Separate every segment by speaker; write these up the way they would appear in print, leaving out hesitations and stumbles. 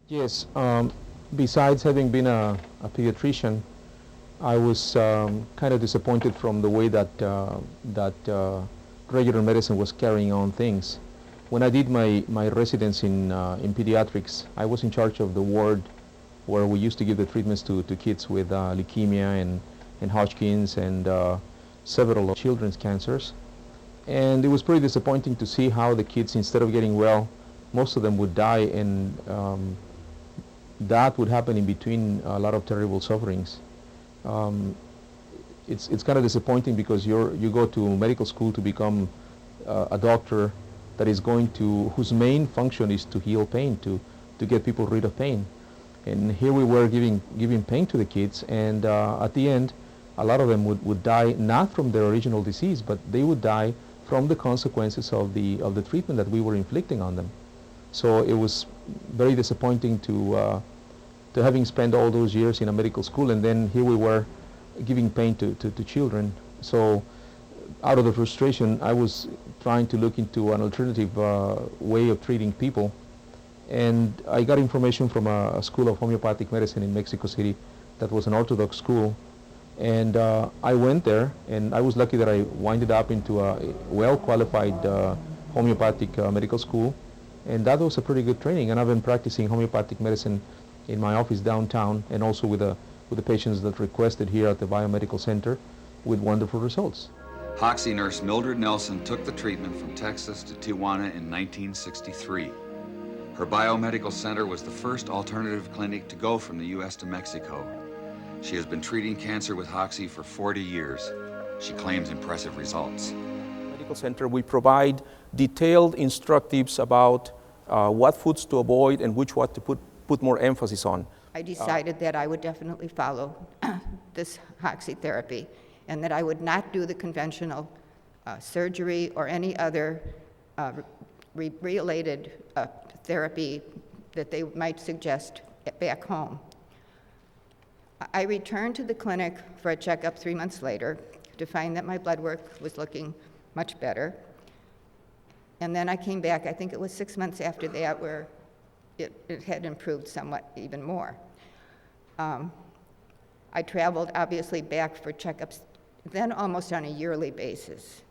Speaker 1: Yes, besides having been a pediatrician, I was kind of disappointed from the way that regular medicine was carrying on things. When I did my residence in pediatrics, I was in charge of the ward where we used to give the treatments to kids with leukemia and Hodgkin's and several children's cancers. And it was pretty disappointing to see how the kids, instead of getting well, most of them would die, and that would happen in between a lot of terrible sufferings. Um, it's kind of disappointing because you go to medical school to become a doctor that is going to whose main function is to heal pain, to get people rid of pain. And here we were giving pain to the kids, and at the end, a lot of them would die not from their original disease, but they would die from the consequences of the treatment that we were inflicting on them. So it was very disappointing to having spent all those years in a medical school, and then here we were giving pain to children. So out of the frustration, I was trying to look into an alternative way of treating people. And I got information from a school of homeopathic medicine in Mexico City that was an Orthodox school. And I went there, and I was lucky that I winded up into a well-qualified homeopathic medical school. And that was a pretty good training. And I've been practicing homeopathic medicine in my office downtown, and also with the patients that requested here at the Biomedical Center, with wonderful results.
Speaker 2: Hoxsey nurse Mildred Nelson took the treatment from Texas to Tijuana in 1963. Her biomedical center was the first alternative clinic to go from the U.S. to Mexico. She has been treating cancer with Hoxsey for 40 years. She claims impressive results.
Speaker 1: Medical Center, we provide detailed instructives about what foods to avoid and which what to put more emphasis on.
Speaker 3: I decided that I would definitely follow this Hoxsey therapy, and that I would not do the conventional surgery or any other related therapy that they might suggest back home. I returned to the clinic for a checkup 3 months later to find that my blood work was looking much better. And then I came back, I think it was 6 months after that, where it had improved somewhat even more. I traveled obviously back for checkups then almost on a yearly basis.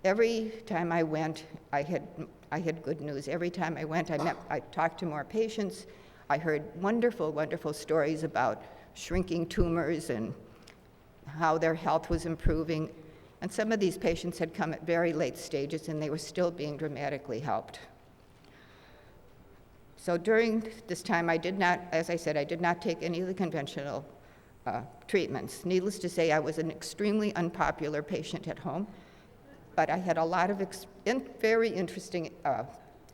Speaker 3: Every time I went, I had good news. Every time I went, I talked to more patients. I heard wonderful, wonderful stories about shrinking tumors and how their health was improving. And some of these patients had come at very late stages, and they were still being dramatically helped. So during this time, I did not, as I said, I did not take any of the conventional treatments. Needless to say, I was an extremely unpopular patient at home, but I had a lot of very interesting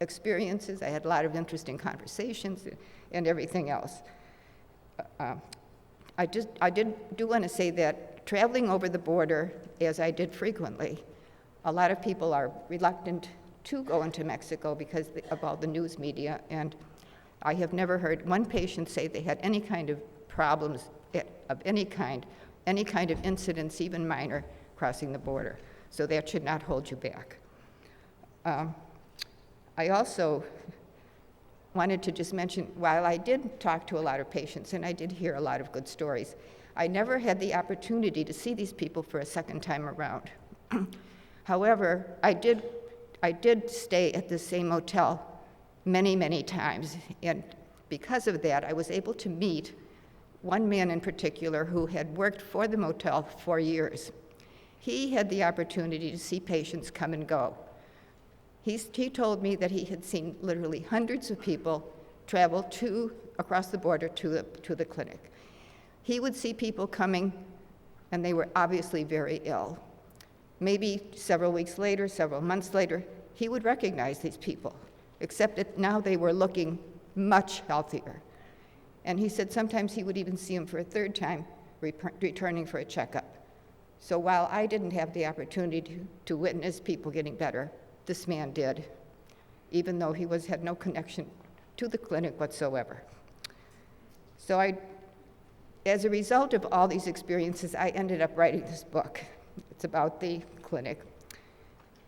Speaker 3: experiences. I had a lot of interesting conversations and everything else. I did want to say that traveling over the border, as I did frequently, a lot of people are reluctant to go into Mexico because of all the news media, and I have never heard one patient say they had any kind of problems of any kind of incidents, even minor, crossing the border. So that should not hold you back. I also wanted to just mention, while I did talk to a lot of patients and I did hear a lot of good stories, I never had the opportunity to see these people for a second time around. However, I did stay at the same motel many, many times, and because of that, I was able to meet one man in particular who had worked for the motel for years. He had the opportunity to see patients come and go. He told me that he had seen literally hundreds of people travel across the border to the clinic. He would see people coming, and they were obviously very ill. Maybe several weeks later, several months later, he would recognize these people, except that now they were looking much healthier. And he said sometimes he would even see them for a third time, returning for a checkup. So while I didn't have the opportunity to witness people getting better, this man did, even though he had no connection to the clinic whatsoever. So as a result of all these experiences, I ended up writing this book. It's about the clinic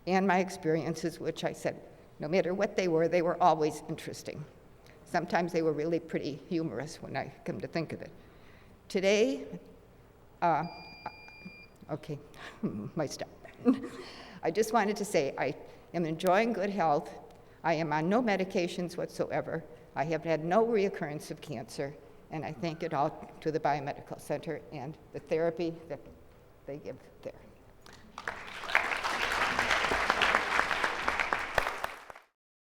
Speaker 3: and my experiences, which I said, no matter what they were always interesting. Sometimes they were really pretty humorous when I come to think of it. Today, okay, might stop. I just wanted to say I am enjoying good health. I am on no medications whatsoever. I have had no reoccurrence of cancer, and I thank it all to the Biomedical Center and the therapy that they give there.